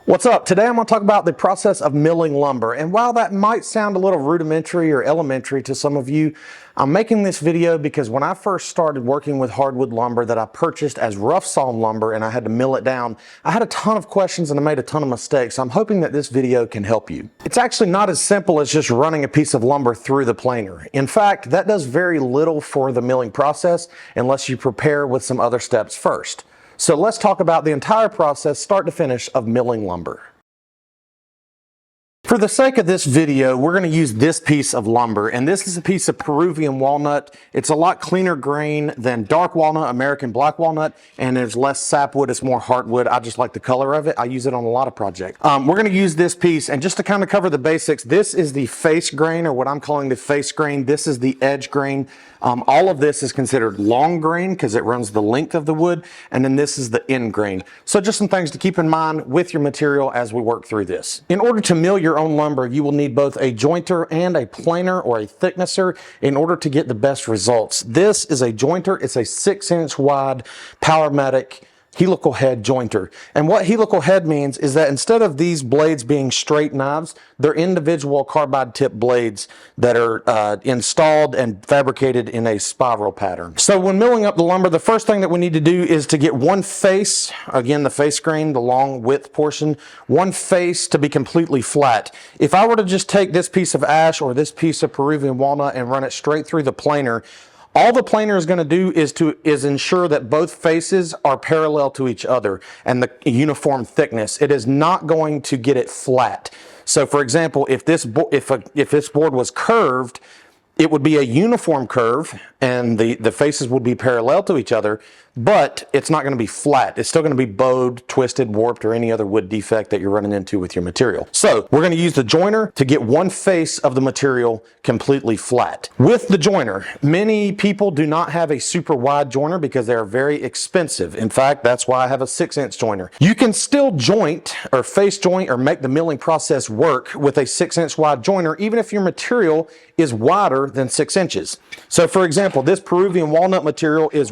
What's up? Today I'm going to talk about the process of milling lumber. And while that might sound a little rudimentary or elementary to some of you, I'm making this video because when I first started working with hardwood lumber that I purchased as rough sawn lumber and I had to mill it down, I had a ton of questions and I made a ton of mistakes. I'm hoping that this video can help you. It's actually not as simple as just running a piece of lumber through the planer. In fact, that does very little for the milling process unless you prepare with some other steps first. So let's talk about the entire process, start to finish, of milling lumber. For the sake of this video, we're going to use this piece of lumber, and this is a piece of Peruvian walnut. It's a lot cleaner grain than dark walnut, American black walnut, and there's less sapwood. It's more hardwood. I just like the color of it. I use it on a lot of projects. We're going to use this piece, and just to kind of cover the basics, this is the face grain, or what I'm calling the face grain. This is the edge grain. All of this is considered long grain because it runs the length of the wood, and then this is the end grain. So just some things to keep in mind with your material as we work through this. In order to mill your own lumber, you will need both a jointer and a planer or a thicknesser in order to get the best results. This is a jointer. It's a 6-inch wide Powermatic helical head jointer. And what helical head means is that instead of these blades being straight knives, they're individual carbide tip blades that are installed and fabricated in a spiral pattern. So when milling up the lumber, the first thing that we need to do is to get one face, again the face grain, the long width portion, one face to be completely flat. If I were to just take this piece of ash or this piece of Peruvian walnut and run it straight through the planer, all the planer is going to do is ensure that both faces are parallel to each other and the uniform thickness. It is not going to get it flat. So for example, if this board was curved, it would be a uniform curve and the faces would be parallel to each other, but it's not going to be flat. It's still going to be bowed, twisted, warped, or any other wood defect that you're running into with your material. So we're going to use the joiner to get one face of the material completely flat. With the joiner, many people do not have a super wide joiner because they are very expensive. In fact, that's why I have a 6-inch joiner. You can still joint or face joint or make the milling process work with a 6-inch wide joiner, even if your material is wider than 6 inches. So for example, this Peruvian walnut material is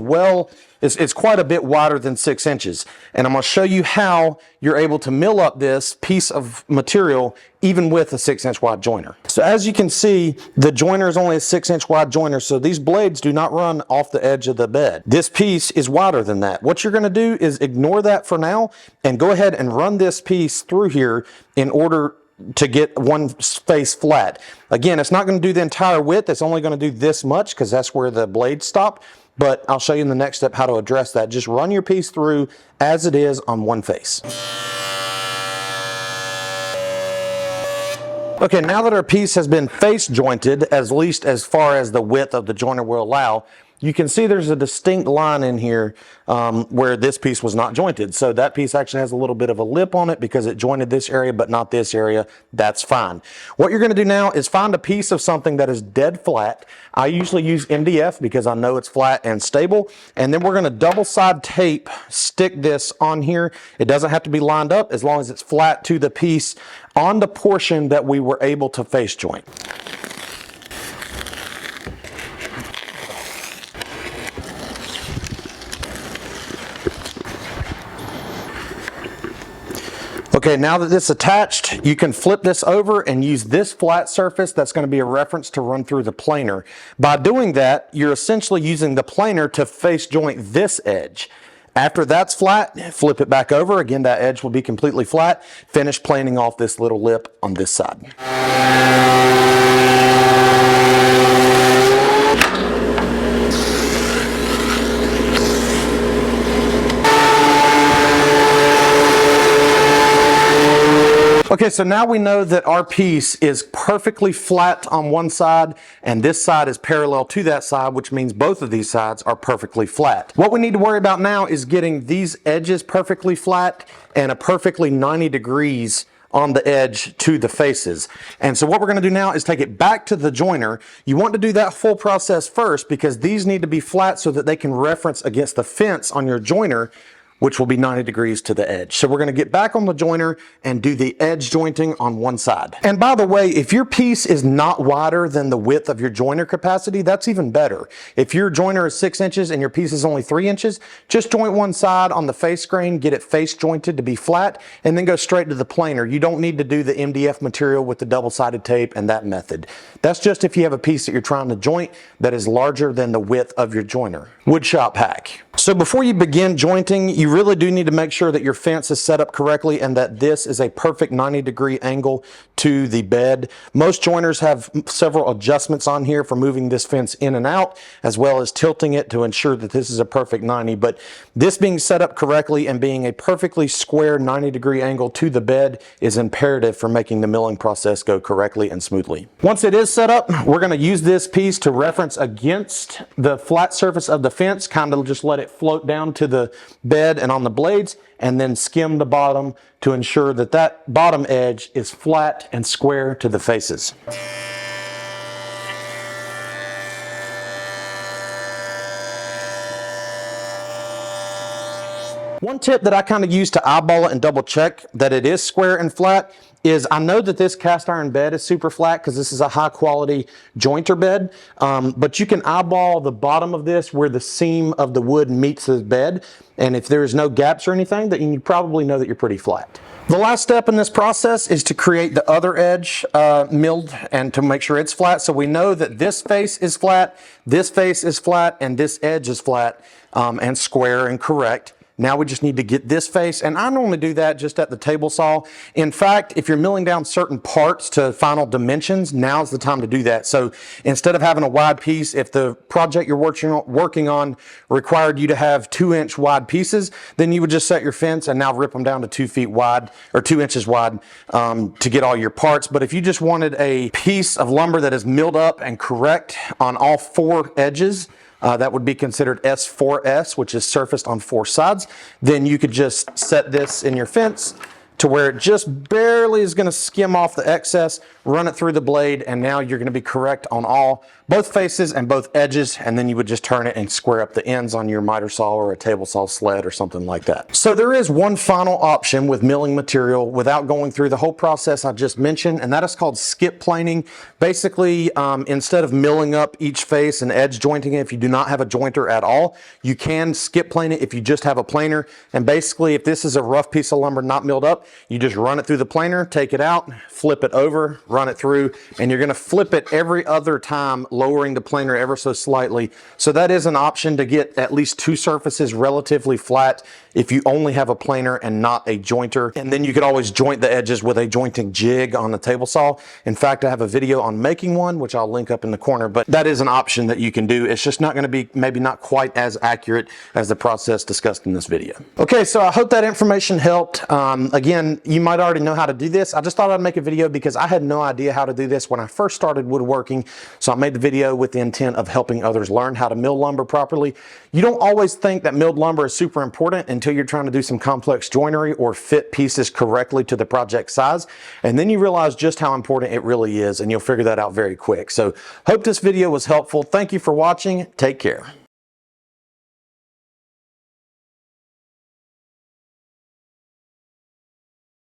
it's quite a bit wider than 6 inches. And I'm going to show you how you're able to mill up this piece of material even with a 6-inch wide joiner. So as you can see, the joiner is only a 6-inch wide joiner, so these blades do not run off the edge of the bed. This piece is wider than that. What you're going to do is ignore that for now and go ahead and run this piece through here in order to get one face flat. Again, it's not going to do the entire width. It's only going to do this much because that's where the blades stop. But I'll show you in the next step how to address that. Just run your piece through as it is on one face. Okay, now that our piece has been face jointed, at least as far as the width of the joiner will allow, you can see there's a distinct line in here where this piece was not jointed. So that piece actually has a little bit of a lip on it because it jointed this area but not this area. That's fine. What you're going to do now is find a piece of something that is dead flat. I usually use MDF because I know it's flat and stable. And then we're going to double side tape stick this on here. It doesn't have to be lined up as long as it's flat to the piece on the portion that we were able to face joint. Okay, now that this is attached, you can flip this over and use this flat surface that's going to be a reference to run through the planer. By doing that, you're essentially using the planer to face joint this edge. After that's flat, flip it back over. Again, that edge will be completely flat. Finish planing off this little lip on this side. Okay, so now we know that our piece is perfectly flat on one side and this side is parallel to that side, which means both of these sides are perfectly flat. What we need to worry about now is getting these edges perfectly flat and a perfectly 90 degrees on the edge to the faces. And so what we're going to do now is take it back to the joiner. You want to do that full process first because these need to be flat so that they can reference against the fence on your joiner which will be 90 degrees to the edge. So we're going to get back on the joiner and do the edge jointing on one side. And by the way, if your piece is not wider than the width of your joiner capacity, that's even better. If your joiner is 6 inches and your piece is only 3 inches, just joint one side on the face grain, get it face jointed to be flat, and then go straight to the planer. You don't need to do the MDF material with the double-sided tape and that method. That's just if you have a piece that you're trying to joint that is larger than the width of your joiner. Woodshop hack. So before you begin jointing, you really do need to make sure that your fence is set up correctly and that this is a perfect 90-degree angle to the bed. Most joiners have several adjustments on here for moving this fence in and out, as well as tilting it to ensure that this is a perfect 90. But this being set up correctly and being a perfectly square 90-degree angle to the bed is imperative for making the milling process go correctly and smoothly. Once it is set up, we're going to use this piece to reference against the flat surface of the fence, kind of just let it float down to the bed and on the blades, and then skim the bottom to ensure that that bottom edge is flat and square to the faces. One tip that I kind of use to eyeball it and double check that it is square and flat is I know that this cast iron bed is super flat because this is a high quality jointer bed, but you can eyeball the bottom of this where the seam of the wood meets the bed, and if there's no gaps or anything, then you probably know that you're pretty flat. The last step in this process is to create the other edge milled and to make sure it's flat. So we know that this face is flat, this face is flat, and this edge is flat and square and correct. Now we just need to get this face, and I normally do that just at the table saw. In fact, if you're milling down certain parts to final dimensions, now's the time to do that. So instead of having a wide piece, if the project you're working on required you to have 2-inch wide pieces, then you would just set your fence and now rip them down to 2 feet wide or 2 inches wide to get all your parts. But if you just wanted a piece of lumber that is milled up and correct on all 4 edges, that would be considered S4S, which is surfaced on 4 sides. Then you could just set this in your fence to where it just barely is going to skim off the excess, run it through the blade, and now you're going to be correct on both faces and both edges, and then you would just turn it and square up the ends on your miter saw or a table saw sled or something like that. So there is one final option with milling material without going through the whole process I just mentioned, and that is called skip planing. Basically, instead of milling up each face and edge jointing it, if you do not have a jointer at all, you can skip plane it if you just have a planer. And basically, if this is a rough piece of lumber not milled up, you just run it through the planer, take it out, flip it over, run it through, and you're going to flip it every other time, lowering the planer ever so slightly. So that is an option to get at least 2 surfaces relatively flat if you only have a planer and not a jointer. And then you could always joint the edges with a jointing jig on the table saw. In fact, I have a video on making one, which I'll link up in the corner, but that is an option that you can do. It's just not going to be maybe not quite as accurate as the process discussed in this video. Okay, so I hope that information helped. Again, you might already know how to do this. I just thought I'd make a video because I had no idea how to do this when I first started woodworking. So I made the video with the intent of helping others learn how to mill lumber properly. You don't always think that milled lumber is super important until you're trying to do some complex joinery or fit pieces correctly to the project size. And then you realize just how important it really is, and you'll figure that out very quick. So hope this video was helpful. Thank you for watching. Take care.